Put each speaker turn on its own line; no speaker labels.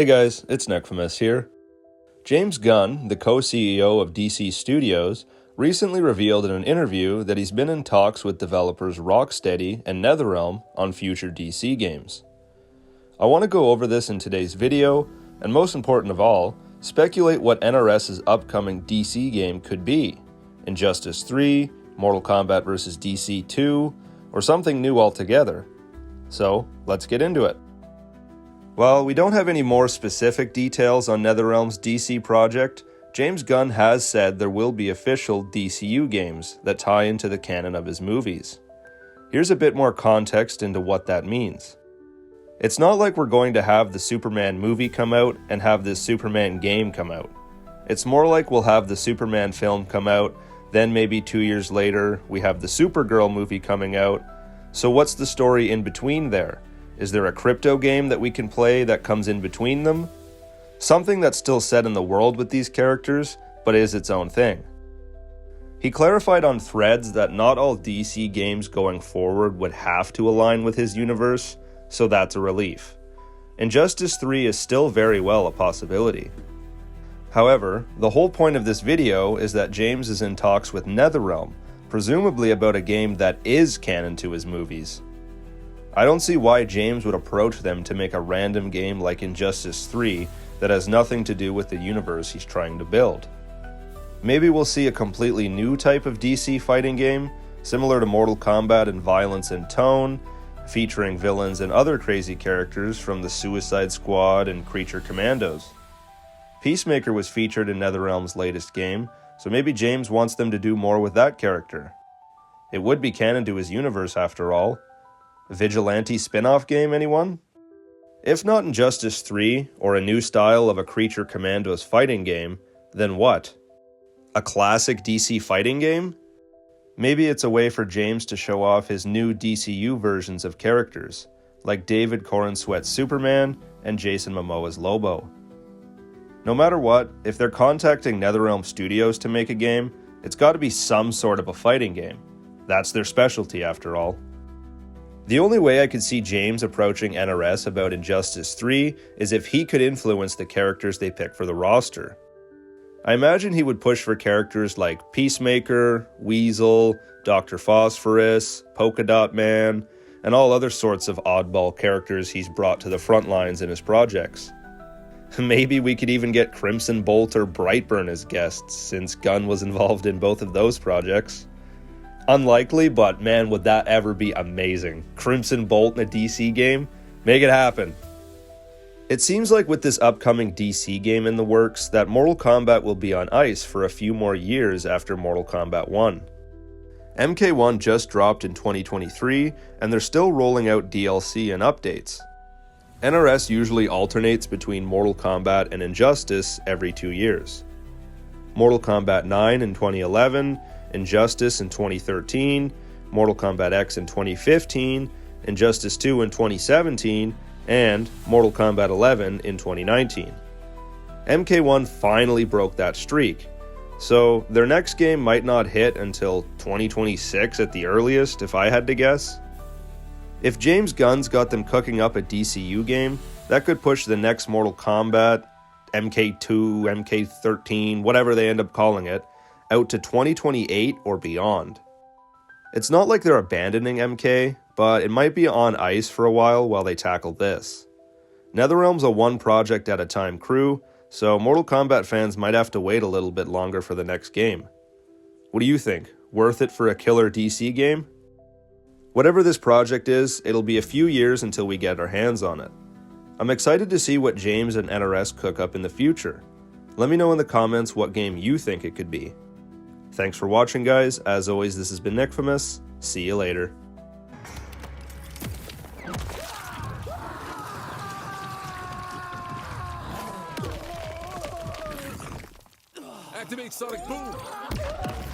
Hey guys, it's Necfamous here. James Gunn, the co-CEO of DC Studios, recently revealed in an interview that he's been in talks with developers Rocksteady and NetherRealm on future DC games. I want to go over this in today's video, and most important of all, speculate what NRS's upcoming DC game could be. Injustice 3, Mortal Kombat Vs DC 2, or something new altogether. So, let's get into it. While we don't have any more specific details on NetherRealm's DC project, James Gunn has said there will be official DCU games that tie into the canon of his movies. Here's a bit more context into what that means. It's not like we're going to have the Superman movie come out and have this Superman game come out. It's more like we'll have the Superman film come out, then maybe 2 years later we have the Supergirl movie coming out. So what's the story in between there? Is there a crypto game that we can play that comes in between them? Something that's still set in the world with these characters, but is its own thing. He clarified on Threads that not all DC games going forward would have to align with his universe, so that's a relief. Injustice 3 is still very well a possibility. However, the whole point of this video is that James is in talks with NetherRealm, presumably about a game that is canon to his movies. I don't see why James would approach them to make a random game like Injustice 3 that has nothing to do with the universe he's trying to build. Maybe we'll see a completely new type of DC fighting game, similar to Mortal Kombat in violence and tone, featuring villains and other crazy characters from the Suicide Squad and Creature Commandos. Peacemaker was featured in NetherRealm's latest game, so maybe James wants them to do more with that character. It would be canon to his universe after all. Vigilante spin-off game, anyone? If not Injustice 3, or a new style of a Creature Commandos fighting game, then what? A classic DC fighting game? Maybe it's a way for James to show off his new DCU versions of characters, like David Corenswet's Superman and Jason Momoa's Lobo. No matter what, if they're contacting NetherRealm Studios to make a game, it's got to be some sort of a fighting game. That's their specialty after all. The only way I could see James approaching NRS about Injustice 3 is if he could influence the characters they pick for the roster. I imagine he would push for characters like Peacemaker, Weasel, Dr. Phosphorus, Polka Dot Man, and all other sorts of oddball characters he's brought to the front lines in his projects. Maybe we could even get Crimson Bolt or Brightburn as guests, since Gunn was involved in both of those projects. Unlikely, but man, would that ever be amazing. Crimson Bolt in a DC game? Make it happen. It seems like with this upcoming DC game in the works, that Mortal Kombat will be on ice for a few more years after Mortal Kombat 1. MK1 just dropped in 2023, and they're still rolling out DLC and updates. NRS usually alternates between Mortal Kombat and Injustice every 2 years. Mortal Kombat 9 in 2011, Injustice in 2013, Mortal Kombat X in 2015, Injustice 2 in 2017, and Mortal Kombat 11 in 2019. MK1 finally broke that streak, so their next game might not hit until 2026 at the earliest, if I had to guess. If James Gunn's got them cooking up a DCU game, that could push the next Mortal Kombat, MK2, MK13, whatever they end up calling it, out to 2028 or beyond. It's not like they're abandoning MK, but it might be on ice for a while they tackle this. NetherRealm's a one project at a time crew, so Mortal Kombat fans might have to wait a little bit longer for the next game. What do you think? Worth it for a killer DC game? Whatever this project is, it'll be a few years until we get our hands on it. I'm excited to see what James and NRS cook up in the future. Let me know in the comments what game you think it could be. Thanks for watching, guys. As always, this has been Necfamous. See you later.
Activate Sonic Boom!